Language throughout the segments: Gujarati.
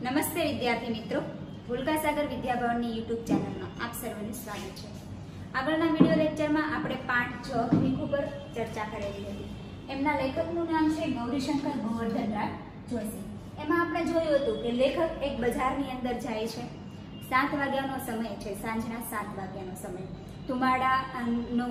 નમસ્તે વિદ્યાર્થી મિત્રો, ભૂલકા સાગર વિદ્યાભવનની યુટ્યુબ ચેનલમાં આપ સર્વનું સ્વાગત છે। આગળના વિડિયો લેક્ચરમાં આપણે પાઠ 6 ભીખ ઉપર ચર્ચા કરેલી હતી। એમના લેખકનું નામ છે ગૌરીશંકર ગોવર્ધનરાય જોશી। એમાં આપણે જોયું હતું કે લેખક એક બજારની અંદર જાય છે। 7 વાગ્યાનો સમય છે, સાંજના 7 વાગ્યાનો સમય। ધુમાડાનો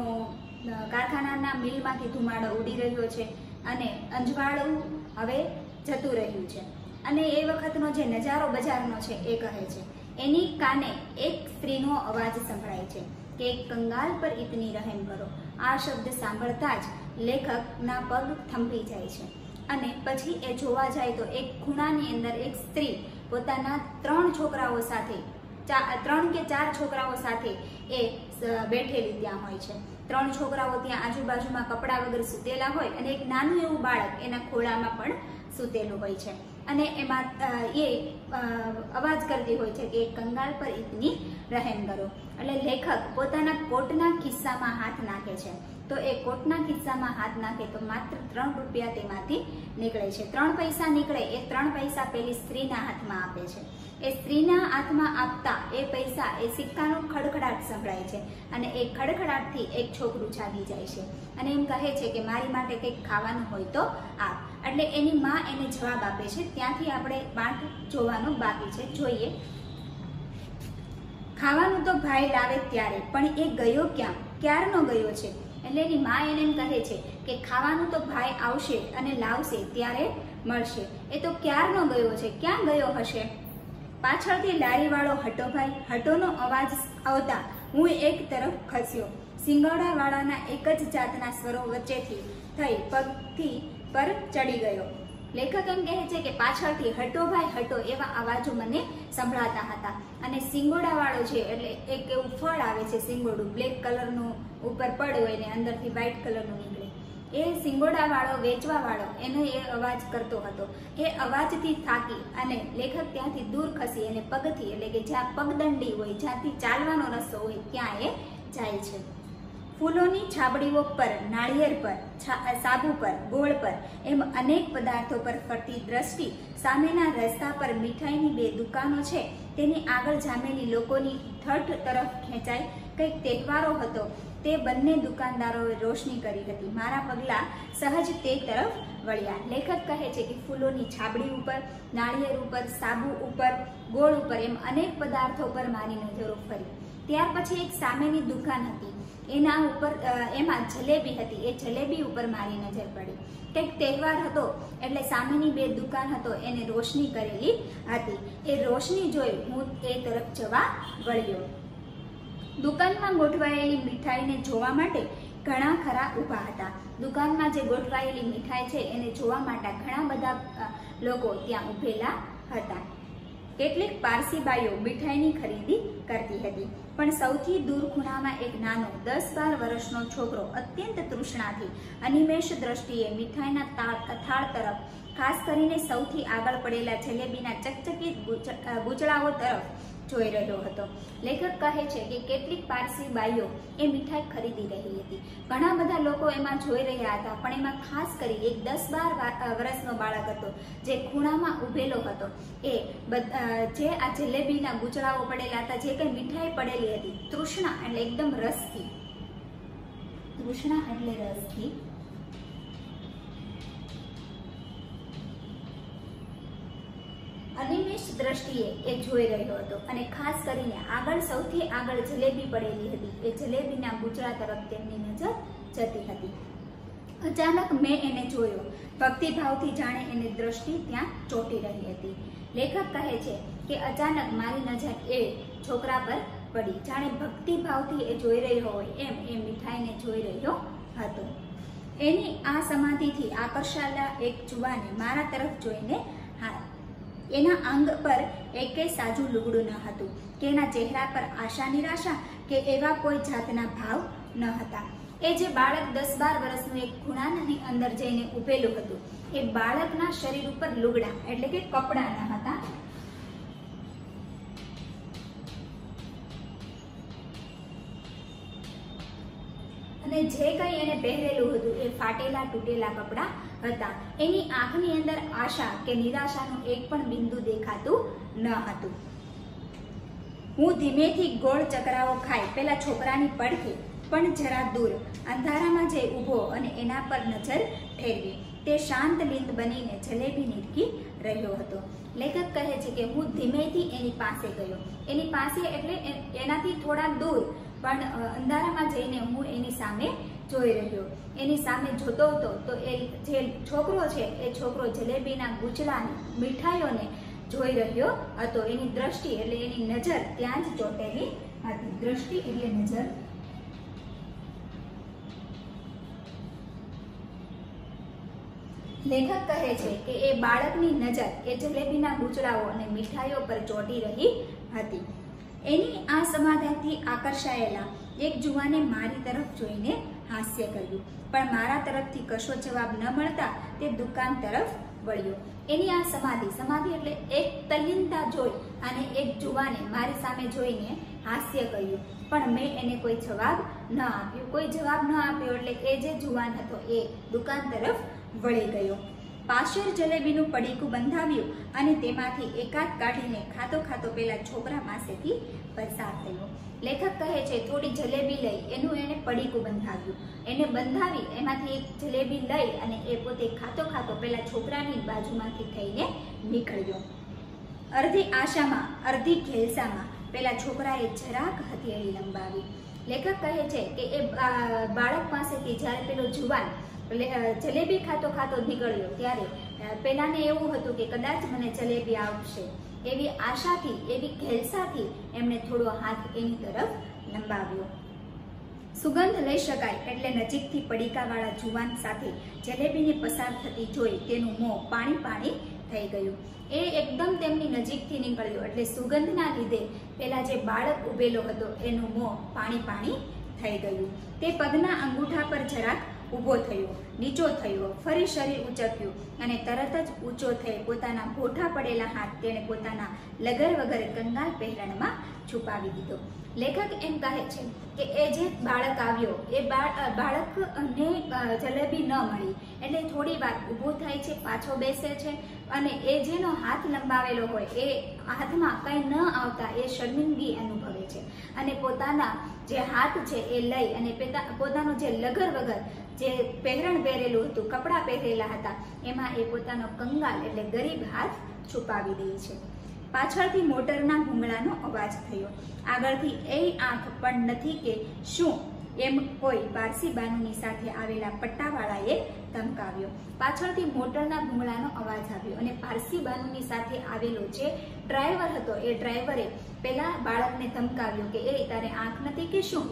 કારખાનાના મિલમાંથી ધુમાડો ઉડી રહ્યો છે અને અંજવાળું હવે જતું રહ્યું છે। અને એ વખતનો જે નજારો બજારનો છે એ કહે છે। એની કાને એક સ્ત્રીનો અવાજ સંભળાય છે કે કંગાલ પર ઇતની રહેમ કરો। આ શબ્દ સાંભળતા જ લેખકના પગ થંભી જાય છે અને પછી એ જોવા જાય તો એક ખૂણાની અંદર એક સ્ત્રી પોતાના 3 છોકરાઓ સાથે 3 કે 4 છોકરાઓ સાથે એ બેઠેલી ત્યાં હોય છે। 3 છોકરાઓ ત્યાં આજુબાજુમાં કપડા વગર સૂતેલા હોય અને એક નાનું એવું બાળક એના ખોળામાં પણ સૂતેલું હોય છે અને એમાં એ અવાજ કરતી હોય છે કે કંગાલ પર ઇતની રહેમ કરો। એટલે લેખક પોતાના કોટના ખિસ્સામાં હાથ નાખે છે તો એ કોટના ખિસ્સામાં હાથ નાખે તો માત્ર 3 રૂપિયા તેમાંથી નીકળે છે। 3 પૈસા નીકળે એ 3 પૈસા પેલી સ્ત્રીના હાથમાં આપે છે। એ સ્ત્રીના હાથમાં આપતા એ પૈસા એ સિક્કાનો ખડખડાટ સંભળાય છે અને એ ખડખડાટથી એક છોકરું જાગી જાય છે અને એમ કહે છે કે મારી માટે કંઈક ખાવાનું હોય તો આપ। એટલે એની માં એને જવાબ આપે છે। ત્યાંથી આપણે પાઠ જોવાનું બાકી છે, જોઈએ। ખાવાનું તો ભાઈ લાવે ત્યારે, પણ એ ગયો ક્યાં, ક્યારનો ગયો છે? એટલે એની માં એને એમ કહે છે કે ખાવાનું તો ભાઈ આવશે અને લાવશે ત્યારે મળશે। એ તો ક્યારનો ગયો છે, ક્યાં ગયો હશે? પાછળથી લારીવાળો હટો ભાઈ, હટોનો અવાજ આવતા હું એક તરફ ખસ્યો। સિંગોડાવાળાના એક જ જાતના સ્વરો વચ્ચેથી થઈ પગથી પર ચડી ગયો। લેખક એમ કહે છે કે પાછળથી હટો ભાઈ હટો એવા અવાજો મને સંભળાતા હતા અને સિંગોડાવાળો છે એટલે એક એવું ફળ આવે છે સિંગોડું, બ્લેક કલરનું ઉપર પડ હોય ને અંદરથી વ્હાઈટ કલરનું નીકળે, એ સિંગોડાવાળો વેચવાવાળો એનો એ અવાજ કરતો હતો। એ અવાજથી થાકી અને લેખક ત્યાંથી દૂર ખસી અને પગથી એટલે કે જ્યાં પગદંડી હોય, જ્યાંથી ચાલવાનો રસ્તો હોય ત્યાં એ જાય છે। ફૂલોની છાબડીઓ પર, નાળિયેર પર, સાબુ પર, ગોળ પર એમ અનેક પદાર્થો પર ફરતી દ્રષ્ટિ સામેના રસ્તા પર મીઠાઈની 2 દુકાનો છે તેની આગળ જામેલી લોકોની ઠઠ તરફ ખેંચાઈ। કંઈક તહેવારો હતો તે બંને દુકાનદારોએ રોશની કરી હતી। મારા પગલાં સહજ તે તરફ વળ્યા। લેખક કહે છે કે ફૂલોની છાબડી ઉપર, નાળિયેર ઉપર, સાબુ ઉપર, ગોળ ઉપર એમ અનેક પદાર્થો પર મારી નજરો ફરી। ત્યાર પછી એક સામેની દુકાન હતી, એના ઉપર એમાં જલેબી હતી, એ જલેબી ઉપર મારી નજર પડી। કંઈક તહેવાર હતો એટલે સામેની 2 દુકાન હતો એને રોશની કરેલી હતી, એ રોશની જોઈ હું એ તરફ જવા વળ્યો। દુકાનમાં ગોઠવાયેલી મીઠાઈને જોવા માટે ઘણા ખરા ઊભા હતા। દુકાનમાં જે ગોઠવાયેલી મીઠાઈ છે એને જોવા માટે ઘણા બધા લોકો ત્યાં ઊભેલા હતા। કેટલીક પારસી બાઈઓ મીઠાઈની ખરીદી કરતી હતી, પણ સૌથી દૂર ખૂણામાં એક નાનો 10-12 વર્ષનો છોકરો અત્યંત તૃષ્ણાથી અનિમેષ દ્રષ્ટિએ મીઠાઈના થાળ તરફ, ખાસ કરીને સૌથી આગળ પડેલા જલેબીના ચકચકિત ગૂંચળાઓ તરફ જોઈ રહ્યો હતો। લેખક કહે છે કે કેટલીક પારસી બાઈઓ એ મીઠાઈ ખરીદી રહી હતી, ઘણા બધા લોકો એમાં જોઈ રહ્યા હતા, પણ એમાં ખાસ કરી એક 10-12 વર્ષનો બાળક હતો જે ખૂણામાં ઉભેલો હતો। એ જે આ જલેબીના ગૂંચળાઓ પડેલા હતા, જે કંઈ મીઠાઈ પડેલી હતી, તૃષ્ણા એટલે એકદમ રસથી, તૃષ્ણા એટલે રસથી અનિમેષ દ્રષ્ટિએ એ જોઈ રહ્યો હતો અને ખાસ કરીને આગળ સૌથી આગળ જલેબી પડેલી હતી, એ જલેબીના ગૂંચળા તરફ તેમની નજર જતી હતી। અચાનક મેં એને જોયો, ભક્તિભાવથી જાણે એની દ્રષ્ટિ ત્યાં ચોંટી રહી હતી। લેખક કહે છે કે અચાનક મારી નજર એ છોકરા પર પડી, જાણે ભક્તિભાવથી એ જોઈ રહ્યો હોય એમ એ મીઠાઈને જોઈ રહ્યો હતો। એની આ સમાધિથી આકર્ષાયેલા એક જુવાને મારા તરફ જોઈને એના અંગ પર એકેય સાજું લુગડું ન હતું કે એના ચહેરા પર આશા નિરાશા કે એવા કોઈ જાતના ભાવ ન હતા। એ જે બાળક 10-12 વર્ષનું એક ખૂણાની અંદર જઈને ઊભેલું હતું, એ બાળકના શરીર ઉપર લુગડા એટલે કે કપડા ન હતા, અને જે કંઈ એને પહેરેલું હતું એ ફાટેલા તૂટેલા કપડાં હતા. એની આંખની અંદર આશા કે નિરાશાનું એક પણ બિંદુ દેખાતું ન હતું. હું ધીમેથી ગોળ ચકરાવો ખાઈ પેલા છોકરાની પડખે પણ જરા દૂર અંધારામાં જઈ ઊભો અને એના પર નજર ઠેરવી. તે શાંત લીંદ બનીને જલેબી નીરખી રહ્યો હતો. લેખક કહે છે કે હું ધીમેથી એની પાસે ગયો. એની પાસે એટલે એનાથી થોડા દૂર, પણ અંધારામાં જઈને હું એની સામે જોઈ રહ્યો. એની સામે જોતો હતો તો એ જે છોકરો છે એ છોકરો જલેબીના ગુચલાને, મીઠાઈઓને જોઈ રહ્યો હતો. એની દ્રષ્ટિ એટલે એની નજર ત્યાં જ ચોંટેલી હતી. દ્રષ્ટિ એટલે નજર. લેખક કહે છે કે એ બાળકની નજર એ જલેબીના ગુચલાઓ અને મીઠાઈઓ પર ચોંટી રહી હતી. એની આ સમાધાનથી આકર્ષાયેલા એક જુવાને મારી તરફ જોઈને હાસ્ય કર્યું, પણ મારા તરફથી કશો જવાબ ન મળતા તે દુકાન તરફ વળ્યો. એની આ સમાધિ એટલે એક તલ્લીનતા જોઈ અને એક જુવાને મારી સામે જોઈને હાસ્ય કર્યું, પણ મેં એને કોઈ જવાબ ન આપ્યો. એટલે એ જે જુવાન હતો એ દુકાન તરફ વળી ગયો. પાશર જલેબીનું પડીકું બંધાવ્યું અને તેમાંથી એકાદ કાઢીને ખાતો ખાતો પેલા છોકરા પાસેથી પસાર થયો. લેખક કહે છે થોડી જલેબી લઈ એનું એને પડીકું બંધાવ્યું. એને બંધાવી એમાંથી એક જલેબી લઈ અને એ પોતે ખાતો ખાતો પેલા છોકરાની બાજુમાંથી થઈને નીકળ્યો. અડધી આશામાં અડધી ઘેલસામાં પેલા છોકરાએ જરાક હથેળી લંબાવી. લેખક કહે છે કે એ બાળક પાસેથી જ્યારે પેલો જુવાન જલેબી ખાતો ખાતો નીકળ્યો ત્યારે પેલાને એવું હતું કે કદાચ મને જલેબી આવશે. એવી આશાથી, એવી ઘેલસાથી એમણે થોડો હાથ એની તરફ લંબાવ્યો. સુગંધ લઈ શકાય એટલે નજીકથી પડીકાવાળા જુવાન સાથે જલેબીને પસાર થતી જોઈ તેનું મોં પાણી પાણી થઈ ગયું. એ એકદમ તેમની નજીકથી નીકળ્યો એટલે સુગંધના લીધે પેલા જે બાળક ઉભેલો હતો એનું મોં પાણી પાણી થઈ ગયું. તે પગના અંગૂઠા પર જરાક ઊભો થયો, નીચો થયો, ફરી શરીર ઉચક્યું અને તરત જ ઊંચો થઈ પોતાના ભોઠા પડેલા હાથ તેણે પોતાના લગર વગર કંગાલ પહેરણમાં છુપાવી દીધો. લેખક એમ કહે છે કે એ જે બાળક આવ્યો એ બાળકને જલેબી ન મળી એટલે થોડી વાર ઊભો થાય છે, પાછો બેસે છે અને એ જેનો હાથ લંબાવેલો હોય એ હાથમાં કંઈ ન આવતા એ શર્મિંદગી અનુભવે છે અને પોતાના જે હાથ છે એ લઈ અને પોતાનો જે લગર વગર જે પહેરણ પહેરેલું હતું, કપડાં પહેરેલા હતા, એમાં એ પોતાનો કંગાલ એટલે ગરીબ હાથ છુપાવી દે છે. પાછળથી મોટરના ભૂંગળાનો અવાજ થયો. આગળથી એ આંખ પણ નથી કે શું એમ કોઈ પારસી બાનુની સાથે આવેલા પટ્ટાવાળાએ ધમકાવ્યો. પાછળથી મોટરના ભૂંગળાનો અવાજ આવ્યો અને પારસી બાનુની સાથે આવેલો જે ડ્રાઈવર હતો એ ડ્રાઈવરે પેલા બાળકને ધમકાવ્યો કે એ તારે આંખ નથી કે શું?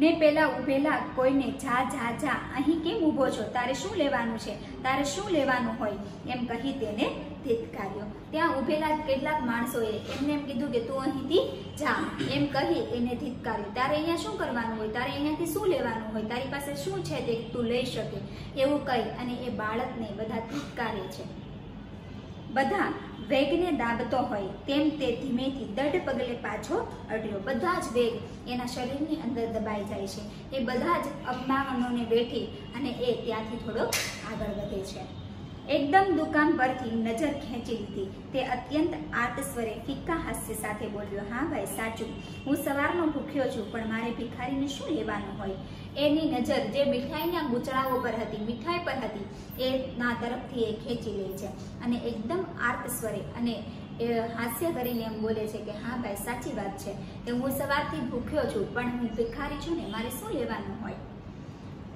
ને પેલા ઉભેલા કોઈને જા જા જા, અહીં કેમ ઊભો છો? તારે શું લેવાનું છે? તારે શું લેવાનું હોય? એમ કહી તેને ધિક્કાર્યો. ત્યાં ઉભેલા કેટલાક માણસોએ એમને એમ કીધું કે તું અહીંથી જા, એમ કહી એને ધિક્કાર્યો. તારે અહીંયા શું કરવાનું હોય? તારે અહીંયાથી શું લેવાનું હોય? તારી પાસે શું છે તે તું લઈ શકે? એવું કહી અને એ બાળકને બધા ધિક્કારે છે. બધા વેગને દાબતો હોય તેમ તે ધીમેથી દઢ પગલે પાછો અડ્યો. બધા જ વેગ એના શરીરની અંદર દબાઈ જાય છે. એ બધા જ અપમાનોને વેઠી અને એ ત્યાંથી થોડો આગળ વધે છે. એકદમ દુકાન પરથી નજર ખેંચી લીધી. તે અત્યંત આર્ત સ્વરે ફિક્કા હાસ્ય સાથે બોલ્યો, હા ભાઈ સાચું, હું સવારનો ભૂખ્યો છું, પણ મારે ભિખારીને શું લેવાનું હોય? એની નજર જે મીઠાઈના ગુચડાઓ પર હતી, મીઠાઈ પર હતી, એ ના તરફથી એ ખેંચી લે છે અને એકદમ આર્ત સ્વરે અને એ હાસ્ય કરીને એમ બોલે છે કે હા ભાઈ સાચી વાત છે કે હું સવારથી ભૂખ્યો છું, પણ હું ભિખારી છું ને, મારે શું લેવાનું હોય?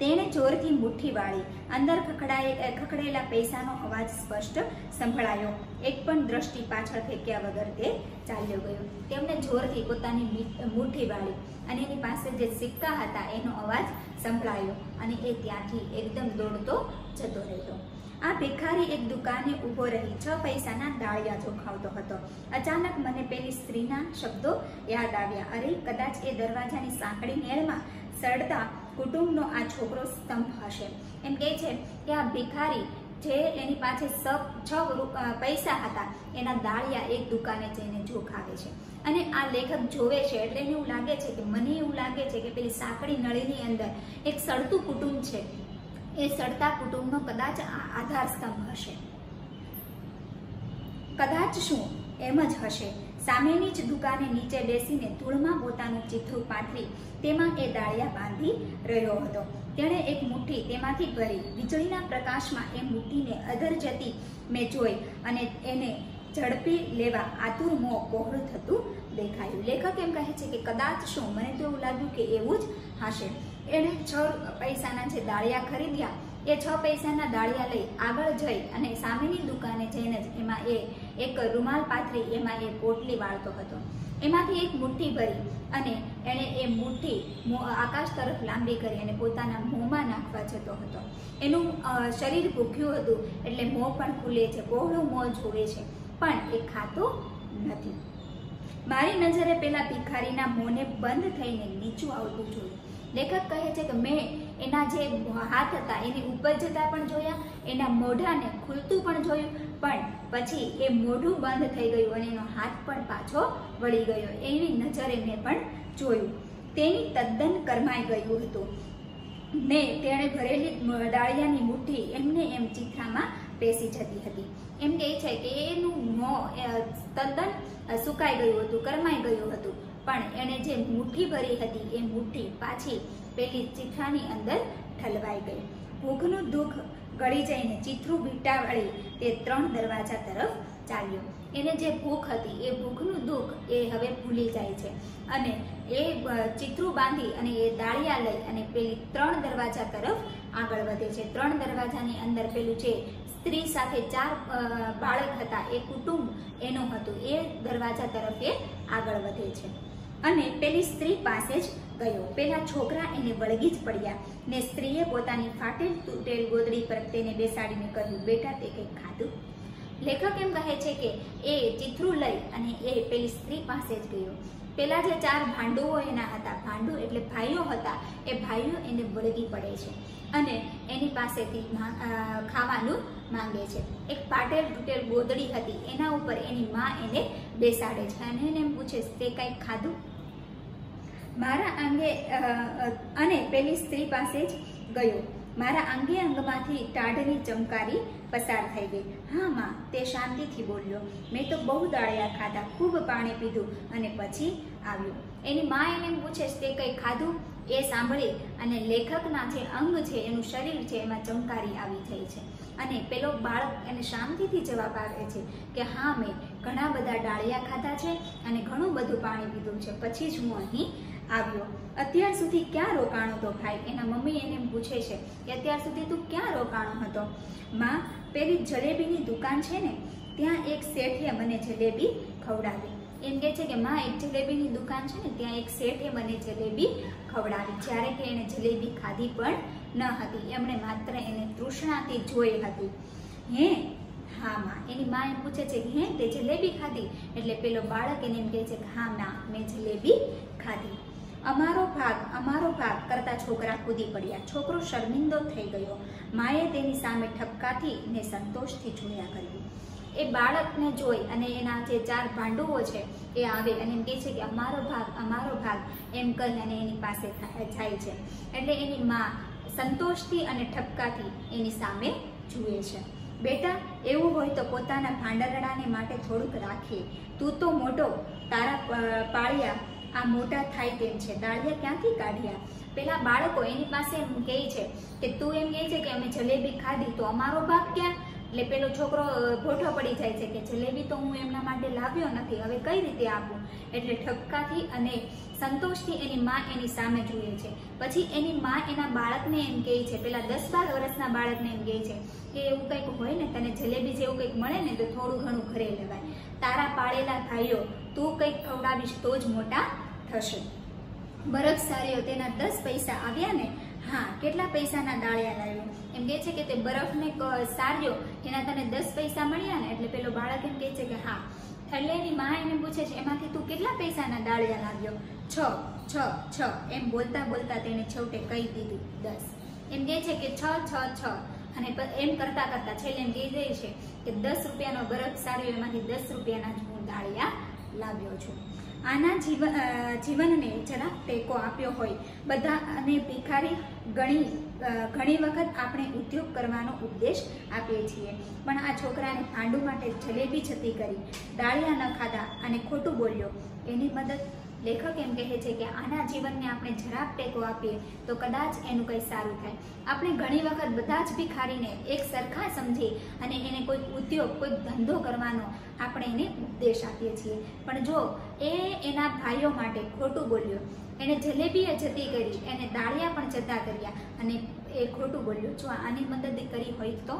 તેણે જોરથી મુઠ્ઠી વાળી. અંદર ખખડેલા પૈસાનો અવાજ સ્પષ્ટ સંભળાયો. એક પણ દ્રષ્ટિ પાછળ ફેંક્યા વગર તે ચાલ્યો ગયો. તેમણે જોરથી પોતાની મુઠ્ઠી વાળી અને એની પાસે જે સિક્કા હતા એનો અવાજ સંભળાયો અને એ ત્યાંથી એકદમ દોડતો જતો રહ્યો. આ ભિખારી એક દુકાને ઊભો રહી 6 પૈસાના ડાળિયા જોખાવતો હતો. અચાનક મને પેલી સ્ત્રીના શબ્દો યાદ આવ્યા. અરે, કદાચ એ દરવાજાની સાંકડી નેળમાં સડતા કુટુંબનો આ છોકરો સ્તંભ હશે. એમ કહે છે કે આ ભિખારી જે એની પાસે 6 પૈસા હતા એના દાળિયા એક દુકાને જઈને જોખાવે છે અને આ લેખક જોવે છે એટલે એને એવું લાગે છે કે મને એવું લાગે છે કે પેલી સાંકડી નળીની અંદર એક સડતું કુટુંબ છે એ સડતા કુટુંબનો કદાચ આધાર સ્તંભ હશે. કદાચ શું એમ જ હશે. સામેની જ દુકાને નીચે બેસીને ધૂળમાં પોતાનું ચીથરું પાથરી તેમાં એ દાળિયા બાંધી રહ્યો હતો. તેણે એક મુઠ્ઠી તેમાંથી ભરી. વીજળીના પ્રકાશમાં એ મુઠ્ઠીને અધર જતી મેં જોઈ અને એને ઝડપી લેવા આતુર મોં પહોળું થતું દેખાયું. લેખક એમ કહે છે કે કદાચ શું, મને તો એવું લાગ્યું કે એવું જ હશે. એણે 6 પૈસાના જે દાળિયા ખરીદ્યા એ 6 પૈસાના દાળિયા લઈ આગળ જઈ અને સામેની દુકાને જઈને જ એમાં એ એક રૂમાલ પાથરી એમાં એ પોટલી વાળતો હતો. એમાંથી એક મુઠ્ઠી ભરી અને એણે એ મુઠ્ઠી આકાશ તરફ લાંબી કરી અને પોતાના મોંમાં નાખવા જતો હતો. એનું શરીર ભૂખ્યું હતું એટલે મોં પણ ખુલે છે, પહોળું મોં જોવે છે, પણ એ ખાતું નથી. મારી નજરે પેલા ભિખારીના મોંને બંધ થઈને નીચું આવતું જોયું. લેખક કહે છે કે મેં એના જે હાથ હતા એની ઉપર જતા પણ જોયા, એના મોઢાને ખુલતું પણ જોયું, પણ પછી એ મોઢું બંધ થઈ ગયું અને એનો હાથ પણ પાછો વળી ગયો. એવી નજરે મેં પણ જોયું. તેની તદ્દન કરમાઈ ગયું હતું ને તેણે ભરેલી દાળિયાની મુઠ્ઠી એમને એમ ચીથરામાં પેસી જતી હતી. એમ કહે છે કે એનું મોં તદ્દન સુકાઈ ગયું હતું, કરમાઈ ગયું હતું, પણ એણે જે મુઠ્ઠી ભરી હતી એ મુઠ્ઠી પાછી પેલી ચીથરાની અંદર ઠલવાઈ ગઈ. ભૂખનું દુઃખ ગળી જઈને ચીથરું વીંટાળી તે 3 દરવાજા તરફ ચાલ્યો. એને જે ભૂખ હતી એ ભૂખનું દુઃખ એ હવે ભૂલી જાય છે અને એ ચીથરું બાંધી અને એ દાળિયા લઈ અને પેલી 3 દરવાજા તરફ આગળ વધે છે. 3 દરવાજાની અંદર પેલું જે સ્ત્રી સાથે 4 બાળક હતા એ કુટુંબ એનું હતું, એ દરવાજા તરફ એ આગળ વધે છે અને પેલી સ્ત્રી પાસે જ ગયો. પેલા છોકરા એને વળગી જ પડ્યા ને સ્ત્રીએ પોતાની ફાટેલ તૂટેલ ગોદડી પર તેને બેસાડીને કહ્યું, બેટા તે કંઈક ખાધું? લેખક એમ કહે છે કે એ ચીથરું લઈ અને એ પેલી સ્ત્રી પાસે જ ગયો. પેલા જે 4 ભાંડુઓ એના હતા, ભાંડુ એટલે ભાઈઓ હતા, એ ભાઈઓ એને વળગી પડે છે અને એની પાસેથી ખાવાનું માંગે છે. એક ફાટેલ તૂટેલ ગોદડી હતી એના ઉપર એની માં એને બેસાડે છે અને એને એમ પૂછે, તે કંઈક ખાધું? મારા અંગે અને પેલી સ્ત્રી પાસે જ ગયો. મારા અંગે અંગમાંથી ટાઢની ચમકારી પસાર થઈ ગઈ. હા માં, તે શાંતિથી બોલ્યો, મેં તો બહુ દાળિયા ખાધા, ખૂબ પાણી પીધું અને પછી આવ્યો. એની માં એને પૂછે છે, તે કંઈ ખાધું? એ સાંભળી અને લેખકના જે અંગ છે એનું શરીર છે એમાં ચમકારી આવી જાય છે અને પેલો બાળક એને શાંતિથી જવાબ આપે છે કે હા, મેં ઘણા બધા દાળિયા ખાધા છે અને ઘણું બધું પાણી પીધું છે, પછી જ હું અહીં આવ્યો. અત્યાર સુધી ક્યાં રોકાણો હતો ભાઈ? એના મમ્મી એને પૂછે છે કે અત્યાર સુધી તું ક્યાં રોકાણો હતો? માં, પેલી જલેબીની દુકાન છે ને ત્યાં એક શેઠે મને જલેબી ખવડાવી. એમ કહે છે કે માં, એક જલેબીની દુકાન છે ને ત્યાં એક શેઠે મને જલેબી ખવડાવી, જ્યારે કે એને જલેબી ખાધી પણ ન હતી, એમણે માત્ર એને તૃષ્ણાથી જોઈ હતી. હે? હા માં. એની માં એમ પૂછે છે કે હે, તે જલેબી ખાધી? એટલે પેલો બાળક એને એમ કહે છે કે હા માં, મેં જલેબી ખાધી. અમારો ભાગ કરતા છોકરા કૂદી પડ્યા. છોકરો શર્મિંદો થઈ ગયો. માએ તેની સામે ઠપકાથી ને સંતોષથી જોયા કર્યું. એ બાળકને જોઈ અને એના જે 4 ભાંડુઓ છે એ આવે અને એમ કહે છે કે અમારો ભાગ એમ કહી અને એની પાસે જાય છે. એટલે એની માં સંતોષથી અને ઠપકાથી એની સામે જુએ છે. બેટા, એવું હોય તો પોતાના ભાંડરડાને માટે થોડુંક રાખીએ. તું તો મોટો, તારા પાળિયા આ મોટા થાય તેમ છે, દાળિયા ક્યાંથી કાઢ્યા? પેલા બાળકો એની પાસે એમ કહે છે કે તું એમ કહે છે કે અમે જલેબી ખાધી, તો અમારો ભાગ ક્યાં? એટલે પેલો છોકરો ભોઠો પડી જાય છે કે જલેબી તો હું એમના માટે લાવ્યો નથી, હવે કઈ રીતે આપું? એટલે ઠપકાથી અને સંતોષથી એની માં એની સામે જુએ છે. પછી એની માં એના બાળકને એમ કહે છે, પેલા 10-12 વર્ષના બાળકને એમ કહે છે કે એવું કંઈક હોય ને, તને જલેબી જેવું કંઈક મળે ને તો થોડું ઘણું ઘરે લેવાય. તારા પાળેલા ભાઈઓ તું કંઈક ખવડાવીશ તો જ મોટા થશે. બરફ સાર્યો, તેના 10 પૈસા આવ્યા ને? હા. કેટલા પૈસાના દાળિયા લાવ્યો? એમ કહે છે કે તે બરફને સાર્યો એના તને 10 પૈસા મળ્યા ને? એટલે પેલો બાળક એમ કહે છે કે હા. એટલે એની માં એને પૂછે છે, એમાંથી તું કેટલા પૈસાના દાળિયા લાવ્યો? 6 એમ બોલતા બોલતા તેને છેવટે કહી દીધું 10. એમ કહે છે કે 6 અને એમ કરતા કરતા છેલ્લે એમ કહી દે છે કે 10 રૂપિયાનો બરફ સાર્યો, એમાંથી 10 રૂપિયાના જ હું દાળિયા લાવ્યો છું. આના જીવનને જરા ટેકો આપ્યો હોય બધા અને ભિખારી ઘણી વખત આપણે ઉદ્યોગ કરવાનો ઉપદેશ આપીએ છીએ, પણ આ છોકરાને ભાંડુ માટે જલેબી જતી કરી, ડાળિયા ન ખાધા અને ખોટું બોલ્યો, એની મદદ. લેખક એમ કહે છે કે આના જીવનને આપણે જરાક ટેકો આપીએ તો કદાચ એનું કંઈ સારું થાય. આપણે ઘણી વખત બધા જ ભિખારીને એક સરખા સમજી અને એને કોઈ ઉદ્યોગ, કોઈ ધંધો કરવાનો આપણે એને ઉપદેશ આપીએ છીએ, પણ જો એ એના ભાઈઓ માટે ખોટું બોલ્યો, એને જલેબીએ જતી કરી, એને દાળિયા પણ જતા કર્યા અને એ ખોટું બોલ્યો, જો આની મદદ કરી હોય તો.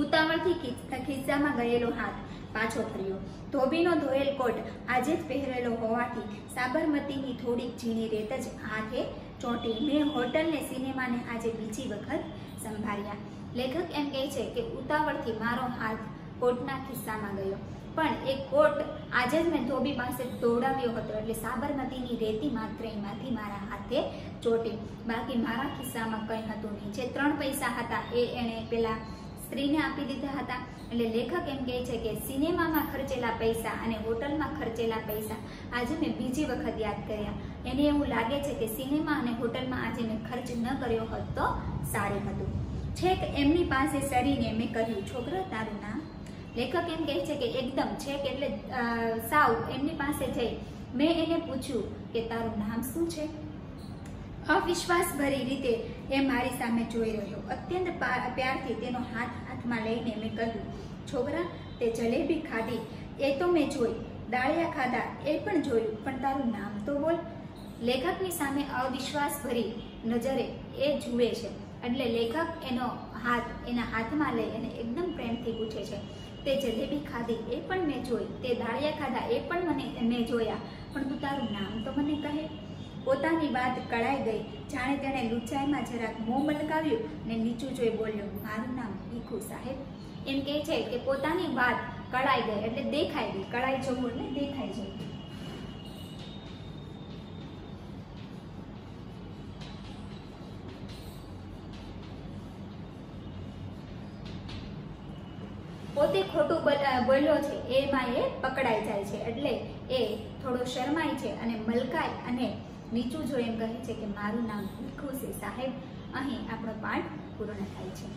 ઉતાવળથી ખિસ્સામાં ગયેલો હાથ પાછો ફર્યો. ધોબીનો ધોયેલ કોટ આજે જ પહેરેલો હોવાથી સાબરમતીની થોડીક ઝીણી રેત જ હાથે ચોંટી. મેં હોટલને સિનેમાને આજે બીજી વખત સંભાળ્યા. લેખક એમ કહે છે કે ઉતાવળથી મારો હાથ કોટના ખિસ્સામાં ગયો, પણ એ કોટ આજે જ મેં ધોબી પાસે દોડાવ્યો હતો એટલે સાબરમતીની રેતી માત્ર એમાંથી મારા હાથે ચોંટી. બાકી મારા ખિસ્સામાં કંઈ હતું નહીં. જે 3 પૈસા હતા એ એણે પેલા સ્ત્રીને આપી દીધા હતા. એટલે લેખક એમ કહે છે કે સિનેમામાં ખર્ચેલા પૈસા અને હોટલમાં ખર્ચેલા પૈસા આજે મેં બીજી વખત યાદ કર્યા. એને એવું લાગે છે કે સિનેમા અને હોટલમાં આજે મેં ખર્ચ ન કર્યો હોત તો સારું હતું. છેક એમની પાસે સરીને મેં કહ્યું, છોકરા તારું નામ? લેખક એમ કહે છે કે એકદમ છેક એટલે સાવ એમની પાસે જઈ મેં એને પૂછ્યું કે તારું નામ શું છે? અવિશ્વાસભરી રીતે એ મારી સામે જોઈ રહ્યો. અત્યંત પ્યારથી તેનો હાથ હાથમાં લઈને મેં કહ્યું, છોકરા તે જલેબી ખાધી એ તો મેં જોઈ, દાળિયા ખાધા એ પણ જોયું, પણ તારું નામ તો બોલ. લેખકની સામે અવિશ્વાસભરી નજરે એ જુએ છે એટલે લેખક એનો હાથ એના હાથમાં લઈ અને એકદમ પ્રેમથી પૂછે છે, તે જલેબી ખાધી એ પણ મેં જોઈ, તે દાળિયા ખાધા એ પણ મેં જોયા, પણ તું તારું નામ તો મને કહે. પોતાની વાત કળાઈ ગઈ, જાણે તેણે લૂંચાઈમાં જરાક મોં મલકાવ્યું ને નીચું જોઈ બોલ્યો, મારું નામ ભીખુ સાહેબ. એમ કહે છે કે પોતાની વાત કળાઈ ગઈ એટલે દેખાઈ ગઈ. કળાઈ જવું એટલે દેખાઈ જવું. પોતે ખોટું બોલ્યો છે એમાં એ પકડાઈ જાય છે એટલે એ થોડો શરમાય છે અને મલકાય અને નીચું જો એમ કહે છે કે મારું નામ ભીખુ છે સાહેબ. અહીં આપણો પાઠ પૂર્ણ થાય છે.